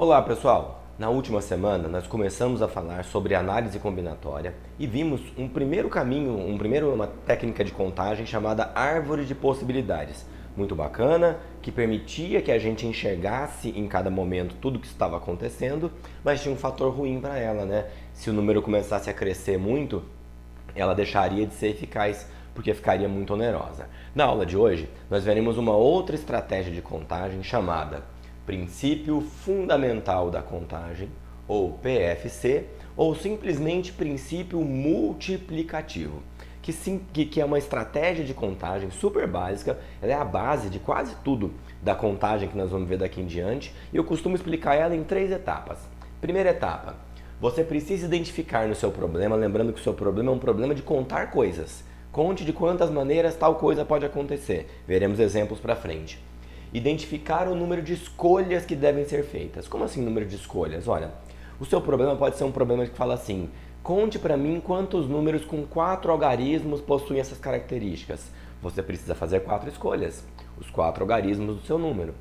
Olá pessoal! Na última semana nós começamos a falar sobre análise combinatória e vimos um primeiro caminho, uma técnica de contagem chamada árvore de possibilidades. Muito bacana, que permitia que a gente enxergasse em cada momento tudo o que estava acontecendo, mas tinha um fator ruim para ela, né? Se o número começasse a crescer muito, ela deixaria de ser eficaz, porque ficaria muito onerosa. Na aula de hoje, nós veremos uma outra estratégia de contagem chamada Princípio Fundamental da Contagem, ou PFC, ou simplesmente Princípio Multiplicativo, que é uma estratégia de contagem super básica, ela é a base de quase tudo da contagem que nós vamos ver daqui em diante, e eu costumo explicar ela em 3 etapas. Primeira etapa, você precisa identificar no seu problema, lembrando que o seu problema é um problema de contar coisas. Conte de quantas maneiras tal coisa pode acontecer. Veremos exemplos para frente. Identificar o número de escolhas que devem ser feitas. Como assim número de escolhas? Olha, o seu problema pode ser um problema que fala assim: conte para mim quantos números com 4 algarismos possuem essas características. Você precisa fazer 4 escolhas, os 4 algarismos do seu número.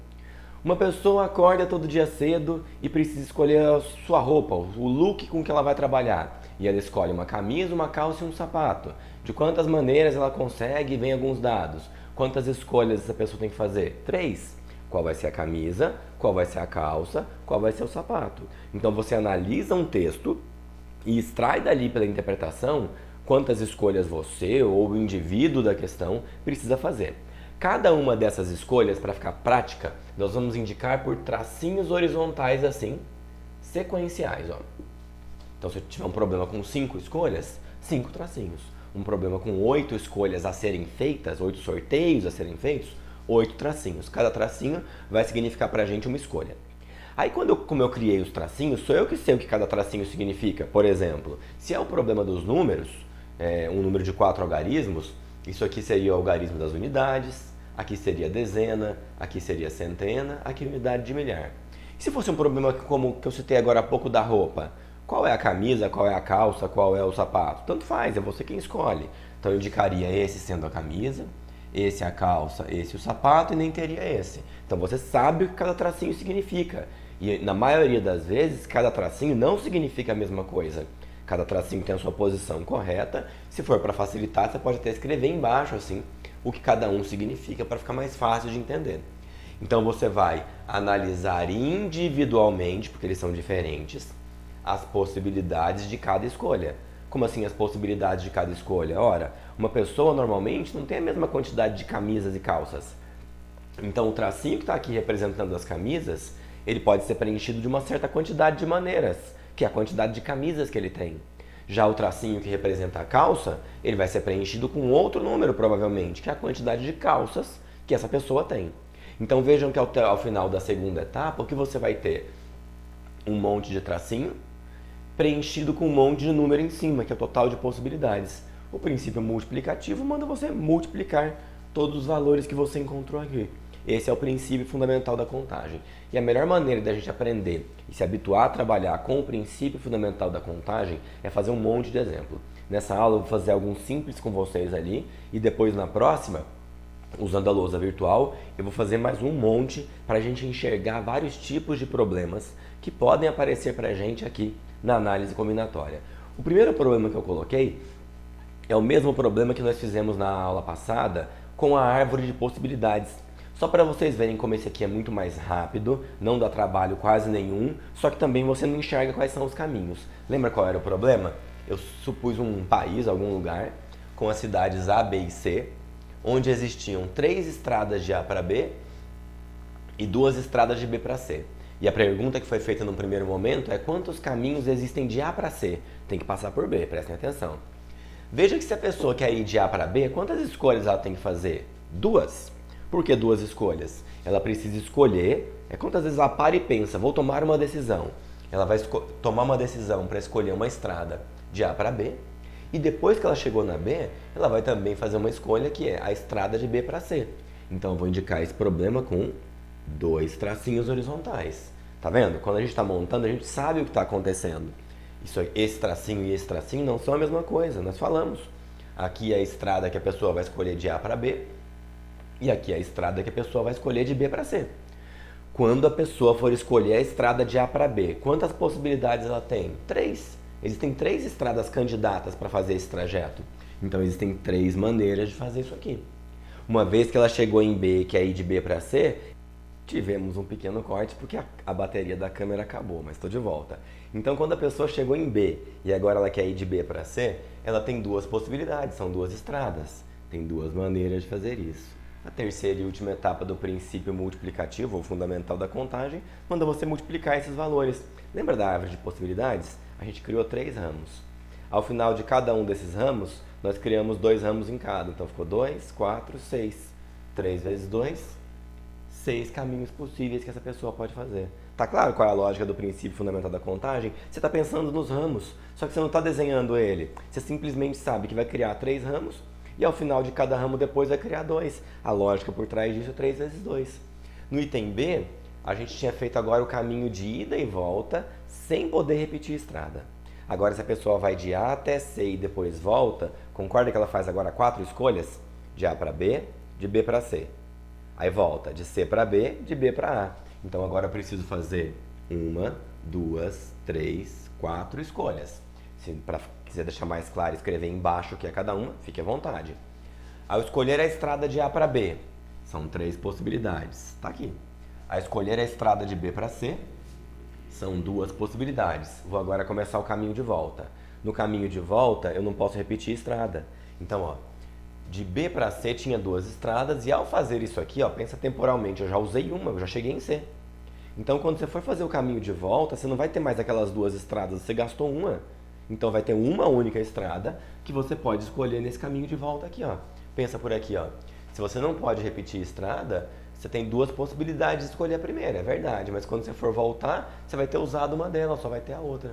Uma pessoa acorda todo dia cedo e precisa escolher a sua roupa, o look com que ela vai trabalhar. E ela escolhe uma camisa, uma calça e um sapato. De quantas maneiras ela consegue, vem alguns dados. Quantas escolhas essa pessoa tem que fazer? 3. Qual vai ser a camisa, qual vai ser a calça, qual vai ser o sapato. Então você analisa um texto e extrai dali pela interpretação quantas escolhas você ou o indivíduo da questão precisa fazer. Cada uma dessas escolhas, para ficar prática, nós vamos indicar por tracinhos horizontais assim, sequenciais. Ó. Então, se eu tiver um problema com 5 escolhas, 5 tracinhos. Um problema com 8 escolhas a serem feitas, 8 sorteios a serem feitos, 8 tracinhos. Cada tracinho vai significar para a gente uma escolha. Aí, como eu criei os tracinhos, sou eu que sei o que cada tracinho significa. Por exemplo, se é o problema dos números, um número de 4 algarismos, isso aqui seria o algarismo das unidades, aqui seria a dezena, aqui seria a centena, aqui unidade de milhar. E se fosse um problema como que eu citei agora há pouco da roupa? Qual é a camisa, qual é a calça, qual é o sapato? Tanto faz, é você quem escolhe. Então eu indicaria esse sendo a camisa, esse a calça, esse o sapato e nem teria esse. Então você sabe o que cada tracinho significa. E na maioria das vezes, cada tracinho não significa a mesma coisa. Cada tracinho tem a sua posição correta. Se for para facilitar, você pode até escrever embaixo assim o que cada um significa para ficar mais fácil de entender. Então você vai analisar individualmente, porque eles são diferentes, as possibilidades de cada escolha. Como assim as possibilidades de cada escolha? Ora, uma pessoa normalmente não tem a mesma quantidade de camisas e calças. Então o tracinho que está aqui representando as camisas, ele pode ser preenchido de uma certa quantidade de maneiras, que é a quantidade de camisas que ele tem. Já o tracinho que representa a calça, ele vai ser preenchido com outro número provavelmente, que é a quantidade de calças que essa pessoa tem. Então vejam que ao final da segunda etapa, o que você vai ter? Um monte de tracinho, preenchido com um monte de número em cima, que é o total de possibilidades. O princípio multiplicativo manda você multiplicar todos os valores que você encontrou aqui. Esse é o princípio fundamental da contagem. E a melhor maneira da gente aprender e se habituar a trabalhar com o princípio fundamental da contagem é fazer um monte de exemplo. Nessa aula eu vou fazer alguns simples com vocês ali e depois na próxima, usando a lousa virtual, eu vou fazer mais um monte para a gente enxergar vários tipos de problemas que podem aparecer para a gente aqui na análise combinatória. O primeiro problema que eu coloquei é o mesmo problema que nós fizemos na aula passada com a árvore de possibilidades. Só para vocês verem como esse aqui é muito mais rápido, não dá trabalho quase nenhum, só que também você não enxerga quais são os caminhos. Lembra qual era o problema? Eu supus um país, algum lugar, com as cidades A, B e C, onde existiam 3 estradas de A para B e 2 estradas de B para C. E a pergunta que foi feita no primeiro momento é quantos caminhos existem de A para C? Tem que passar por B, prestem atenção. Veja que se a pessoa quer ir de A para B, quantas escolhas ela tem que fazer? 2. Por que 2 escolhas? Ela precisa escolher, quantas vezes ela para e pensa, vou tomar uma decisão. Ela vai tomar uma decisão para escolher uma estrada de A para B, e depois que ela chegou na B, ela vai também fazer uma escolha que é a estrada de B para C. Então eu vou indicar esse problema com 2 tracinhos horizontais. Tá vendo? Quando a gente está montando, a gente sabe o que está acontecendo. Esse tracinho e esse tracinho não são a mesma coisa, nós falamos. Aqui é a estrada que a pessoa vai escolher de A para B, e aqui é a estrada que a pessoa vai escolher de B para C. Quando a pessoa for escolher a estrada de A para B, quantas possibilidades ela tem? 3. Existem 3 estradas candidatas para fazer esse trajeto. Então existem 3 maneiras de fazer isso aqui. Uma vez que ela chegou em B, que é ir de B para C, tivemos um pequeno corte porque a bateria da câmera acabou, mas estou de volta. Então quando a pessoa chegou em B e agora ela quer ir de B para C, ela tem 2 possibilidades, são 2 estradas. Tem 2 maneiras de fazer isso. A terceira e última etapa do princípio multiplicativo, ou fundamental da contagem, manda você multiplicar esses valores. Lembra da árvore de possibilidades? A gente criou 3 ramos. Ao final de cada um desses ramos, nós criamos 2 ramos em cada. Então ficou 2, 4, 6. 3 vezes 2, 6 caminhos possíveis que essa pessoa pode fazer. Tá claro qual é a lógica do princípio fundamental da contagem? Você está pensando nos ramos, só que você não está desenhando ele. Você simplesmente sabe que vai criar 3 ramos e ao final de cada ramo depois vai criar 2. A lógica por trás disso é 3 vezes 2. No item B, a gente tinha feito agora o caminho de ida e volta sem poder repetir estrada. Agora, se a pessoa vai de A até C e depois volta, concorda que ela faz agora 4 escolhas? De A para B, de B para C. Aí volta de C para B, de B para A. Então agora eu preciso fazer 1, 2, 3, 4 escolhas. Se para quiser deixar mais claro, escrever embaixo o que é cada uma, fique à vontade. Ao escolher a estrada de A para B, são 3 possibilidades. Está aqui. Ao escolher a estrada de B para C, são 2 possibilidades. Vou agora começar o caminho de volta. No caminho de volta, eu não posso repetir estrada. Então, ó, de B para C tinha 2 estradas e ao fazer isso aqui, ó, pensa temporalmente, eu já usei uma, eu já cheguei em C. Então, quando você for fazer o caminho de volta, você não vai ter mais aquelas 2 estradas, você gastou uma. Então, vai ter uma única estrada que você pode escolher nesse caminho de volta aqui, ó. Pensa por aqui, ó. Se você não pode repetir estrada, você tem 2 possibilidades de escolher a primeira, é verdade. Mas quando você for voltar, você vai ter usado uma delas, só vai ter a outra.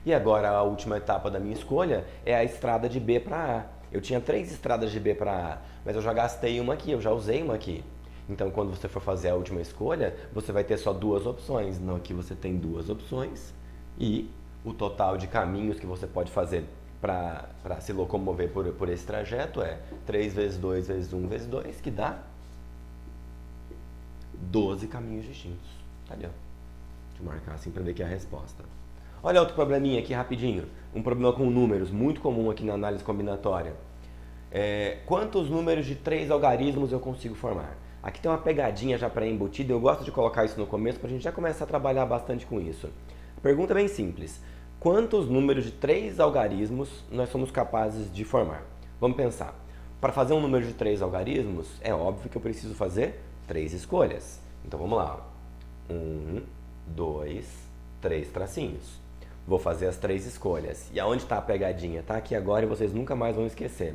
E agora, a última etapa da minha escolha é a estrada de B para A. Eu tinha 3 estradas de B para A, mas eu já gastei uma aqui, eu já usei uma aqui. Então, quando você for fazer a última escolha, você vai ter só 2 opções. Não, aqui você tem 2 opções e o total de caminhos que você pode fazer para se locomover por esse trajeto é 3 vezes 2 vezes 1 vezes 2, que dá 12 caminhos distintos. Tá ali, ó. Deixa eu marcar assim para ver que é a resposta. Olha outro probleminha aqui rapidinho. Um problema com números, muito comum aqui na análise combinatória. Quantos números de 3 algarismos eu consigo formar? Aqui tem uma pegadinha já pré-embutida, eu gosto de colocar isso no começo para a gente já começar a trabalhar bastante com isso. A pergunta é bem simples. Quantos números de 3 algarismos nós somos capazes de formar? Vamos pensar. Para fazer um número de 3 algarismos, é óbvio que eu preciso fazer 3 escolhas. Então vamos lá. 1, 2, 3 tracinhos. Vou fazer as 3 escolhas. E aonde está a pegadinha? Está aqui agora e vocês nunca mais vão esquecer.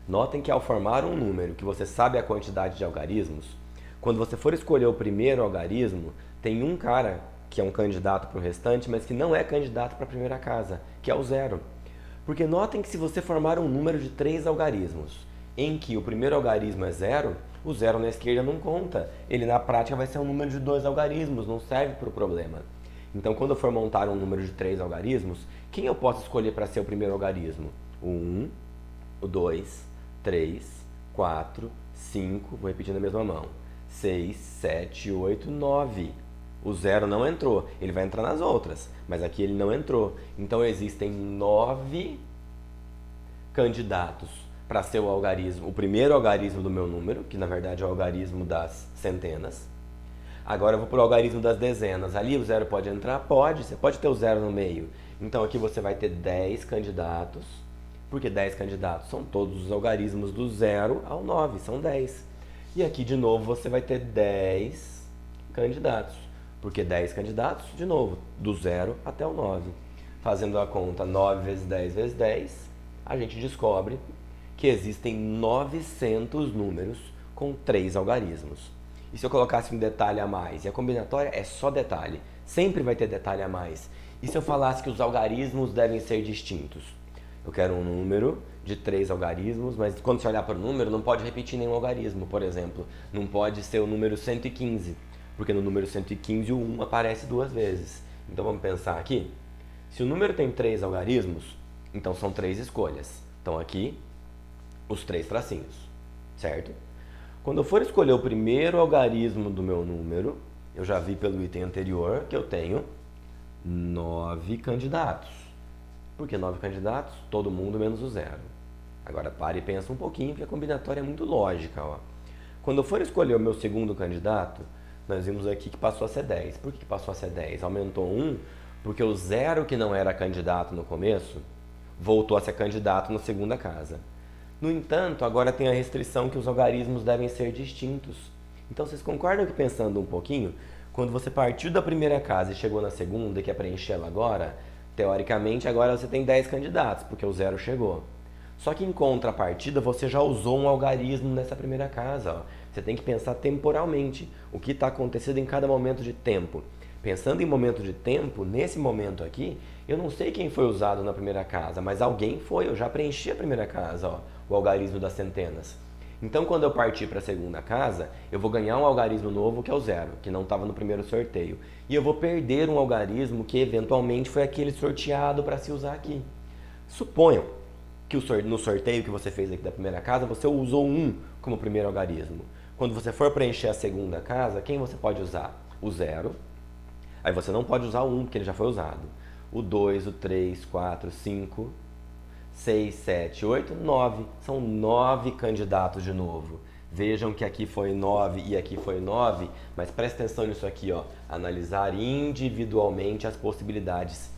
Notem que ao formar um número que você sabe a quantidade de algarismos, quando você for escolher o primeiro algarismo, tem um cara que é um candidato para o restante, mas que não é candidato para a primeira casa, que é o 0. Porque notem que se você formar um número de 3 algarismos, em que o primeiro algarismo é 0, o 0 na esquerda não conta. Ele na prática vai ser um número de 2 algarismos, não serve para o problema. Então, quando eu for montar um número de 3 algarismos, quem eu posso escolher para ser o primeiro algarismo? O 1, o 2, 3, 4, 5, vou repetir na mesma mão, 6, 7, 8, 9. O 0 não entrou, ele vai entrar nas outras, mas aqui ele não entrou. Então, existem 9 candidatos para ser o algarismo, o primeiro algarismo do meu número, que na verdade é o algarismo das centenas. Agora eu vou para o algarismo das dezenas. Ali o 0 pode entrar? Pode, você pode ter o 0 no meio. Então aqui você vai ter 10 candidatos. Por que 10 candidatos? São todos os algarismos do 0 ao 9, são 10. E aqui de novo você vai ter 10 candidatos. Por que 10 candidatos? De novo, do 0 até o 9. Fazendo a conta 9 vezes 10 vezes 10, a gente descobre que existem 900 números com 3 algarismos. E se eu colocasse um detalhe a mais? E a combinatória é só detalhe. Sempre vai ter detalhe a mais. E se eu falasse que os algarismos devem ser distintos? Eu quero um número de 3 algarismos, mas quando você olhar para o número, não pode repetir nenhum algarismo, por exemplo. Não pode ser o número 115, porque no número 115 o 1 aparece 2 vezes. Então vamos pensar aqui. Se o número tem 3 algarismos, então são 3 escolhas. Então aqui, os 3 tracinhos, certo? Quando eu for escolher o primeiro algarismo do meu número, Eu já vi pelo item anterior que eu tenho 9 candidatos. Por que 9 candidatos? Todo mundo menos o zero. Agora pare e pensa um pouquinho, porque a combinatória é muito lógica. Ó. Quando eu for escolher o meu segundo candidato, nós vimos aqui que passou a ser 10. Por que passou a ser 10? Aumentou 1, porque o zero que não era candidato no começo, voltou a ser candidato na segunda casa. No entanto, agora tem a restrição que os algarismos devem ser distintos. Então vocês concordam que, pensando um pouquinho, quando você partiu da primeira casa e chegou na segunda e quer preencher ela agora, teoricamente agora você tem 10 candidatos, porque o zero chegou. Só que em contrapartida você já usou um algarismo nessa primeira casa. Ó. Você tem que pensar temporalmente o que está acontecendo em cada momento de tempo. Pensando em momento de tempo, nesse momento aqui, eu não sei quem foi usado na primeira casa, mas alguém foi, eu já preenchi a primeira casa, ó, o algarismo das centenas. Então, quando eu partir para a segunda casa, eu vou ganhar um algarismo novo que é o zero, que não estava no primeiro sorteio. E eu vou perder um algarismo que eventualmente foi aquele sorteado para se usar aqui. Suponham que no sorteio que você fez aqui da primeira casa, você usou 1 como primeiro algarismo. Quando você for preencher a segunda casa, quem você pode usar? O 0. Aí você não pode usar o 1, porque ele já foi usado. O 2, o 3, 4, 5, 6, 7, 8, 9. São 9 candidatos de novo. Vejam que aqui foi 9 e aqui foi 9, mas presta atenção nisso aqui, ó. Analisar individualmente as possibilidades.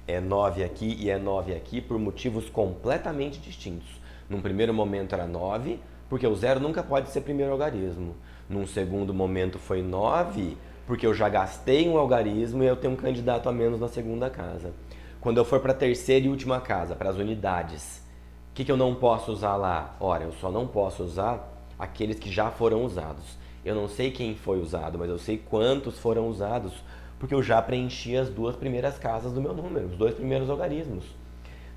É 9 aqui e é 9 aqui por motivos completamente distintos. Num primeiro momento era 9, porque o 0 nunca pode ser primeiro algarismo. Num segundo momento foi 9, porque eu já gastei um algarismo e eu tenho um candidato a menos na segunda casa. Quando eu for para a terceira e última casa, para as unidades, o que eu não posso usar lá? Ora, eu só não posso usar aqueles que já foram usados. Eu não sei quem foi usado, mas eu sei quantos foram usados, porque eu já preenchi as 2 primeiras casas do meu número, os 2 primeiros algarismos.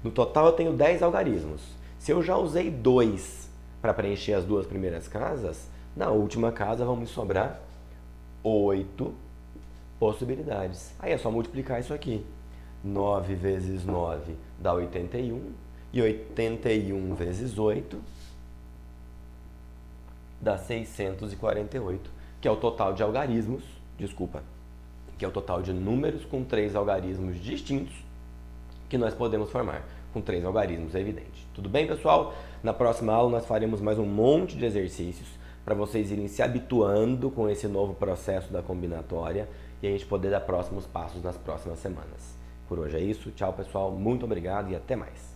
No total eu tenho 10 algarismos. Se eu já usei 2 para preencher as 2 primeiras casas, na última casa vão me sobrar 8 possibilidades. Aí é só multiplicar isso aqui. 9 vezes 9 dá 81. E 81 vezes 8 dá 648, que é o total de algarismos, que é o total de números com 3 algarismos distintos que nós podemos formar. Com 3 algarismos, é evidente. Tudo bem, pessoal? Na próxima aula nós faremos mais um monte de exercícios para vocês irem se habituando com esse novo processo da combinatória e a gente poder dar próximos passos nas próximas semanas. Por hoje é isso. Tchau, pessoal. Muito obrigado e até mais.